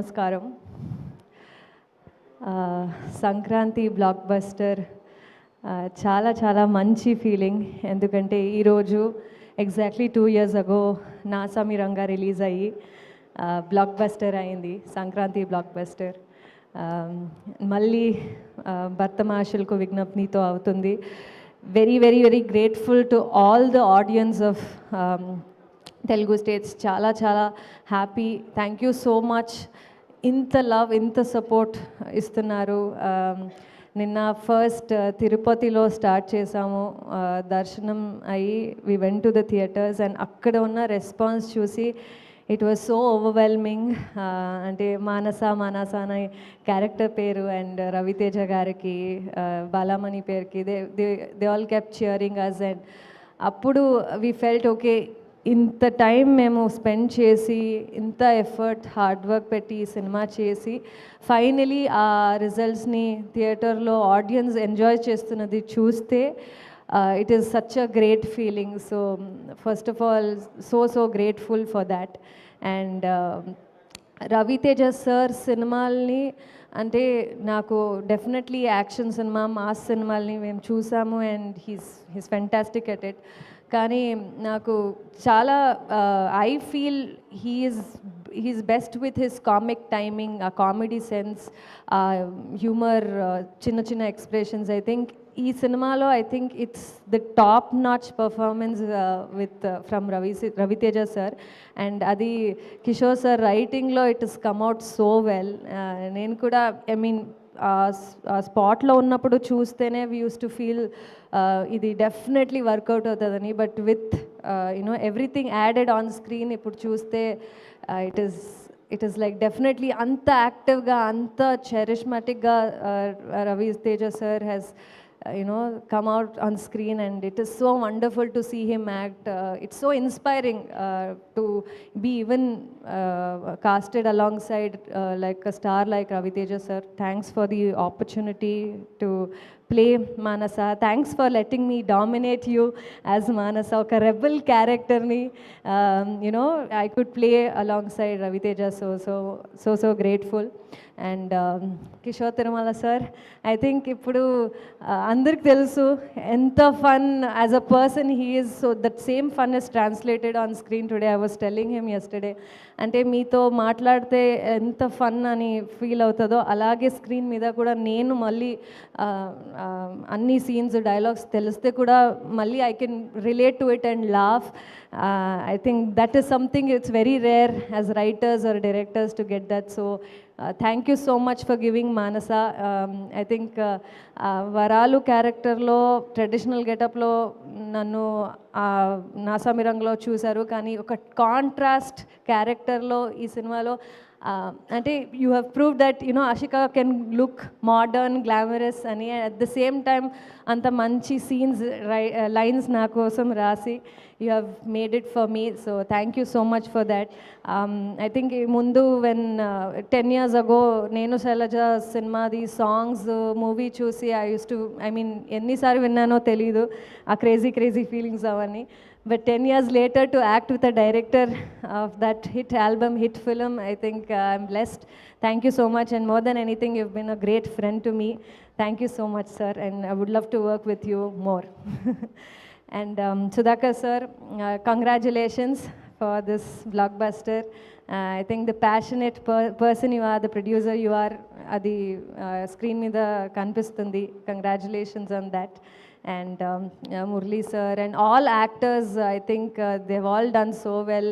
నమస్కారం. Sankranti block buster చాలా చాలా మంచి ఫీలింగ్. ఎందుకంటే ఈరోజు ఎగ్జాక్ట్లీ 2 years అగో నాసా మీరంగా రిలీజ్ అయ్యి బ్లాక్ బస్టర్ అయింది. సంక్రాంతి బ్లాక్ బస్టర్ మళ్ళీ భర్తమాషులకు విజ్ఞప్తితో అవుతుంది. Very very very grateful to all the audience of Telugu states. చాలా చాలా happy. Thank you so much. ఇంత లవ్, ఇంత సపోర్ట్ ఇస్తున్నారు. నిన్న ఫస్ట్ తిరుపతిలో స్టార్ట్ చేసాము. దర్శనం అయ్యి we went to the theatres and అక్కడ ఉన్న రెస్పాన్స్ చూసి ఇట్ వాజ్ సో ఓవర్వెల్మింగ్. అంటే మానస అనే క్యారెక్టర్ పేరు అండ్ రవితేజ గారికి బాలామణి పేరుకి they all kept cheering us. And అప్పుడు వీ ఫెల్ట్ ఓకే, ఇంత టైం మేము స్పెండ్ చేసి ఇంత ఎఫర్ట్ హార్డ్ వర్క్ పెట్టి ఈ సినిమా చేసి ఫైనలీ ఆ రిజల్ట్స్ని థియేటర్లో ఆడియన్స్ ఎంజాయ్ చేస్తున్నది చూస్తే it is such a great feeling. So first of all so grateful for that. And Ravi Teja sir సినిమాల్ని అంటే నాకు డెఫినెట్లీ యాక్షన్ సినిమా, మాస్ సినిమాల్ని మేము చూసాము and he's fantastic at it. కానీ నాకు చాలా I feel he's best with his comic timing, uh comedy sense, uh humour, చిన్న చిన్న ఎక్స్ప్రెషన్స్. ఐ థింక్ ఈ సినిమాలో I think it's the top notch performance with from Ravi Teja sir. And అది Kishore sir రైటింగ్లో it is come out so well. నేను కూడా I mean uh స్పాట్లో ఉన్నప్పుడు చూస్తేనే వీ యూస్ టు ఫీల్ ఇది డెఫినెట్లీ వర్కౌట్ అవుతుందని. But with you know everything added on screen ఇప్పుడు చూస్తే ఇట్ ఈస్ లైక్ డెఫినెట్లీ అంత యాక్టివ్గా, అంత చెరిష్మాటిక్గా Ravi Teja sir has come out on screen, and it is so wonderful to see him act. It's so inspiring to be even casted alongside like a star like Raviteja sir. Thanks for the opportunity to play Manasa. Thanks for letting me dominate you as Manasa, oka rebel character ni I could play alongside Raviteja. So grateful. And Kishore Tirumala sir, I think ఇప్పుడు అందరికి తెలుసు ఎంత fun as a person he is. So that same fun is translated on screen today. I was telling him yesterday. అంటే మీతో మాట్లాడితే ఎంత fun అని feel అవుతుందో అలాగే స్క్రీన్ మీద కూడా నేను మళ్ళీ అన్ని సీన్స్, డైలాగ్స్ తెలిస్తే కూడా మళ్ళీ I can relate to it and laugh. I think that is something it's very rare as writers or directors to get that. So thank you so much for giving Manasa. I think వరాలు క్యారెక్టర్లో traditional గెటప్లో నన్ను నాసామిరంలో చూశారు, కానీ ఒక contrast క్యారెక్టర్లో ఈ సినిమాలో అంటే you have prove that Ashika can look modern, glamorous అని. అట్ ద సేమ్ టైమ్ అంత మంచి సీన్స్, లైన్స్ నా కోసం రాసి you have made it for me. So thank you so much for that. I think ముందు వెన్ 10 years ago నేను Shailaja సినిమాది songs movie చూసి I mean ఎన్నిసార్లు విన్నానో తెలీదు ఆ క్రేజీ ఫీలింగ్స్ అవన్నీ. But 10 years later to act with a director of that hit album, hit film, I think I'm blessed. Thank you so much, and more than anything, you've been a great friend to me. Thank you so much, sir, and I would love to work with you more. And Sudhakar sir, congratulations for this blockbuster. I think the passionate person you are, the producer you are, adi screen meeda kanipistundi. Congratulations on that. And Murli sir and all actors, I think they've all done so well.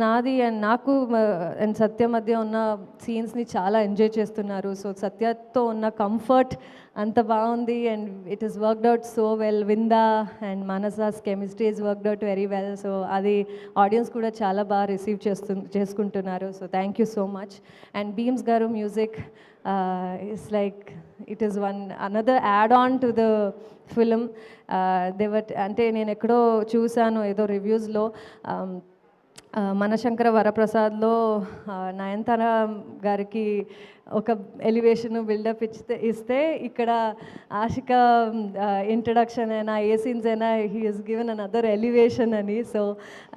నాది and నాకు and సత్య మధ్య ఉన్న సీన్స్ని చాలా enjoy చేస్తున్నారు. So సత్యతో ఉన్న comfort అంత బాగుంది and it is worked out so well. Vinda and Manasa's chemistry is worked out very well. So అది ఆడియన్స్ కూడా చాలా బాగా రిసీవ్ చేసుకుంటున్నారు. So thank you so much. And Bheems గారు music is like it is another add-on to the film. అంటే నేను ఎక్కడో చూసాను ఏదో రివ్యూస్లో మనశంకర వరప్రసాద్లో నయనతార గారికి ఒక ఎలివేషన్ బిల్డప్ ఇస్తే ఇక్కడ ఆషిక ఇంట్రడక్షన్ అయినా ఏ సీన్స్ అయినా he is given another elevation అని. So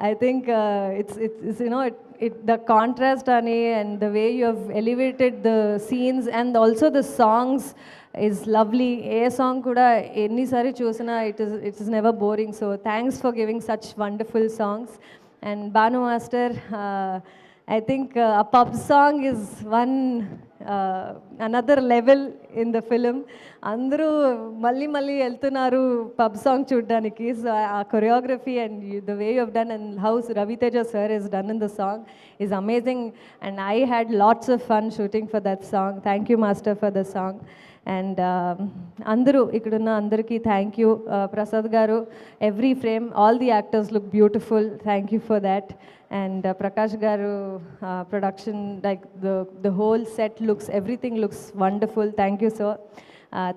I think it's the contrast ani and the way you have elevated the scenes and also the songs is lovely. A song kuda enni sari chusina it is never boring. So thanks for giving such wonderful songs. And Banu Master, I think a pub song is another level in the film. అందరూ మళ్ళీ మళ్ళీ వెళ్తున్నారు pub song చూడడానికి. So uh choreography and the way you have done and how Ravi Teja sir is done in the song is amazing. And I had lots of fun shooting for that song. Thank you master for the song. And అందరూ ఇక్కడున్న అందరికీ thank you. Prasad గారు, every frame all the actors look beautiful, thank you for that. And Prakash గారు production, like the whole set looks, everything looks wonderful. Thank you sir.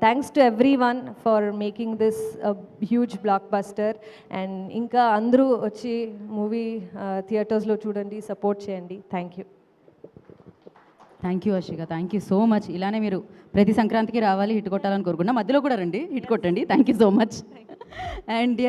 Thanks to everyone for making this a huge blockbuster. And ఇంకా అందరూ వచ్చి movie థియేటర్స్లో చూడండి, support చేయండి. Thank you. Thank you Ashika, thank you so much. ఇలానే మీరు ప్రతి సంక్రాంతికి రావాలి, హిట్ కొట్టాలని కోరుకున్నా. మధ్యలో కూడా రండి, హిట్ కొట్టండి. Thank you so much. And